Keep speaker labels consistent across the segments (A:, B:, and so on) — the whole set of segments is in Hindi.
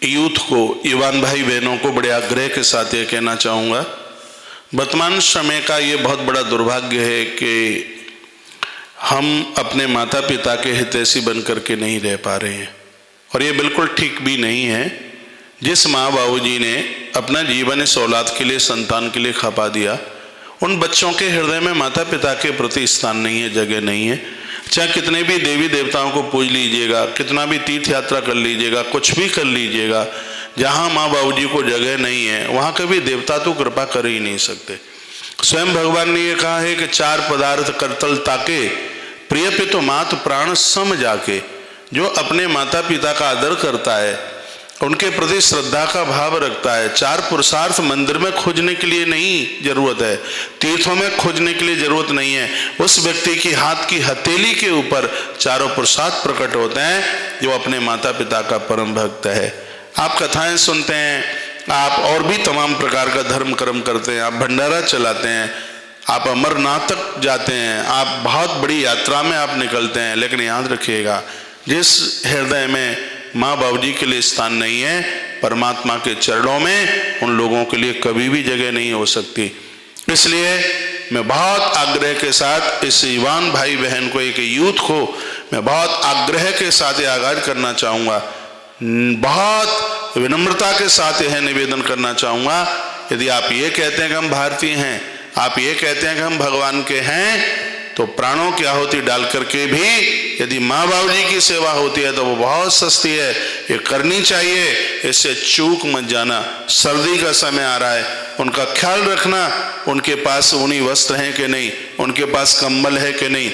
A: यूथ को, युवान भाई बहनों को बड़े आग्रह के साथ ये कहना चाहूँगा, वर्तमान समय का ये बहुत बड़ा दुर्भाग्य है कि हम अपने माता पिता के हितैषी बन करके नहीं रह पा रहे हैं, और ये बिल्कुल ठीक भी नहीं है। जिस माँ बाबूजी ने अपना जीवन इस औलाद के लिए, संतान के लिए खपा दिया, उन बच्चों के हृदय में माता पिता के प्रति स्थान नहीं है, जगह नहीं है। चाहे कितने भी देवी देवताओं को पूज लीजिएगा, कितना भी तीर्थ यात्रा कर लीजिएगा, कुछ भी कर लीजिएगा, जहाँ माँ बाबूजी को जगह नहीं है वहाँ कभी देवता तो कृपा कर ही नहीं सकते। स्वयं भगवान ने ये कहा है कि चार पदार्थ करतल ताके, प्रिय पितु मात प्राण सम जाके। जो अपने माता पिता का आदर करता है, उनके प्रति श्रद्धा का भाव रखता है, चार पुरुषार्थ मंदिर में खोजने के लिए नहीं जरूरत है, तीर्थों में खोजने के लिए जरूरत नहीं है, उस व्यक्ति की हाथ की हथेली के ऊपर चारों पुरुषार्थ प्रकट होते हैं जो अपने माता पिता का परम भक्त है। आप कथाएं सुनते हैं, आप और भी तमाम प्रकार का धर्म कर्म करते हैं, आप भंडारा चलाते हैं, आप अमरनाथ तक जाते हैं, आप बहुत बड़ी यात्रा में आप निकलते हैं, लेकिन याद रखिएगा, जिस हृदय में माँ बाबूजी के लिए स्थान नहीं है, परमात्मा के चरणों में उन लोगों के लिए कभी भी जगह नहीं हो सकती। इसलिए मैं बहुत आग्रह के साथ इस युवान भाई बहन को, एक यूथ को मैं बहुत आग्रह के साथ आगाज करना चाहूँगा, बहुत विनम्रता के साथ यह निवेदन करना चाहूँगा, यदि आप ये कहते हैं कि हम भारतीय हैं, आप ये कहते हैं कि हम भगवान के हैं, तो प्राणों की आहुति डाल करके भी यदि माँ बाबूजी की सेवा होती है तो वो बहुत सस्ती है, ये करनी चाहिए, इससे चूक मत जाना। सर्दी का समय आ रहा है, उनका ख्याल रखना, उनके पास ऊनी वस्त्र हैं कि नहीं, उनके पास कंबल है कि नहीं,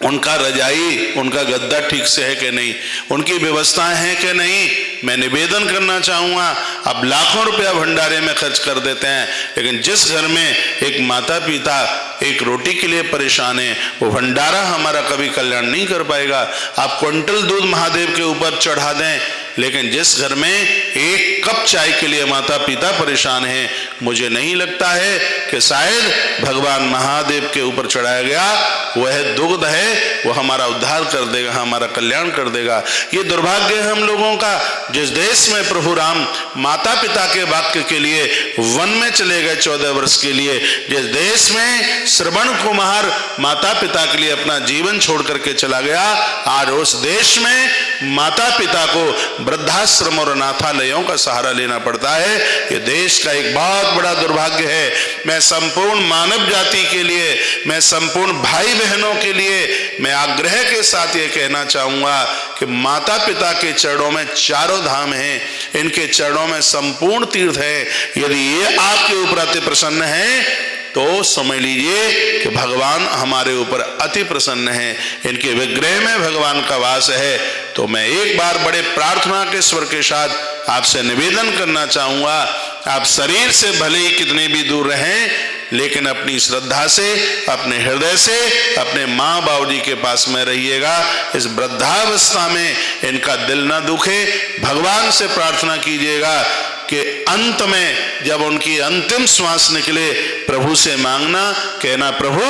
A: उनका रजाई, उनका गद्दा ठीक से है कि नहीं, उनकी व्यवस्थाएं हैं कि नहीं। मैं निवेदन करना चाहूँगा, अब लाखों रुपया भंडारे में खर्च कर देते हैं, लेकिन जिस घर में एक माता पिता एक रोटी के लिए परेशान है, वो भंडारा हमारा कभी कल्याण नहीं कर पाएगा। आप क्विंटल दूध महादेव के ऊपर चढ़ा दें, लेकिन जिस घर में एक कप चाय के लिए माता पिता परेशान हैं, मुझे नहीं लगता है कि शायद भगवान महादेव के ऊपर चढ़ाया गया वह दुग्ध है वो हमारा उद्धार कर देगा, हमारा कल्याण कर देगा। ये दुर्भाग्य है हम लोगों का, जिस देश में प्रभु राम माता पिता के वाक्य के लिए वन में चले गए 14 वर्ष के लिए, जिस देश में श्रवण कुमार माता पिता के लिए अपना जीवन छोड़ करके चला गया, आज उस देश में माता पिता को वृद्धाश्रम और अनाथालयों का सहारा लेना पड़ता है। ये देश का एक बहुत बड़ा दुर्भाग्य है। मैं संपूर्ण मानव जाति के लिए, मैं संपूर्ण भाई बहनों के लिए मैं आग्रह के साथ ये कहना चाहूँगा कि माता पिता के चरणों में चारों धाम हैं, इनके चरणों में संपूर्ण तीर्थ है। यदि ये आपके ऊपर अति प्रसन्न है तो समझ लीजिए कि भगवान हमारे ऊपर अति प्रसन्न है, इनके विग्रह में भगवान का वास है। तो मैं एक बार बड़े प्रार्थना के स्वर के साथ आपसे निवेदन करना चाहूँगा, आप शरीर से भले ही कितने भी दूर रहें, लेकिन अपनी श्रद्धा से, अपने हृदय से अपने माँ बाबूजी के पास में रहिएगा। इस वृद्धावस्था में इनका दिल न दुखे, भगवान से प्रार्थना कीजिएगा कि अंत में जब उनकी अंतिम श्वास निकले, प्रभु से मांगना, कहना प्रभु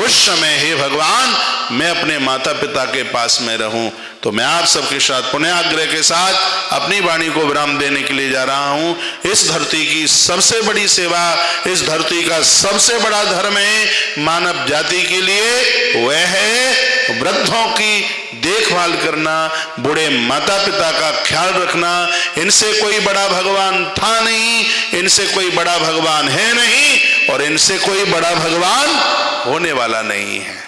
A: उस समय हे भगवान मैं अपने माता पिता के पास में रहूं। तो मैं आप सबके साथ पुनः आग्रह के साथ अपनी वाणी को विराम देने के लिए जा रहा हूं। इस धरती की सबसे बड़ी सेवा, इस धरती का सबसे बड़ा धर्म है मानव जाति के लिए, वह है वृद्धों की देखभाल करना, बूढ़े माता पिता का ख्याल रखना। इनसे कोई बड़ा भगवान था नहीं, इनसे कोई बड़ा भगवान है नहीं, और इनसे कोई बड़ा भगवान होने वाला नहीं है।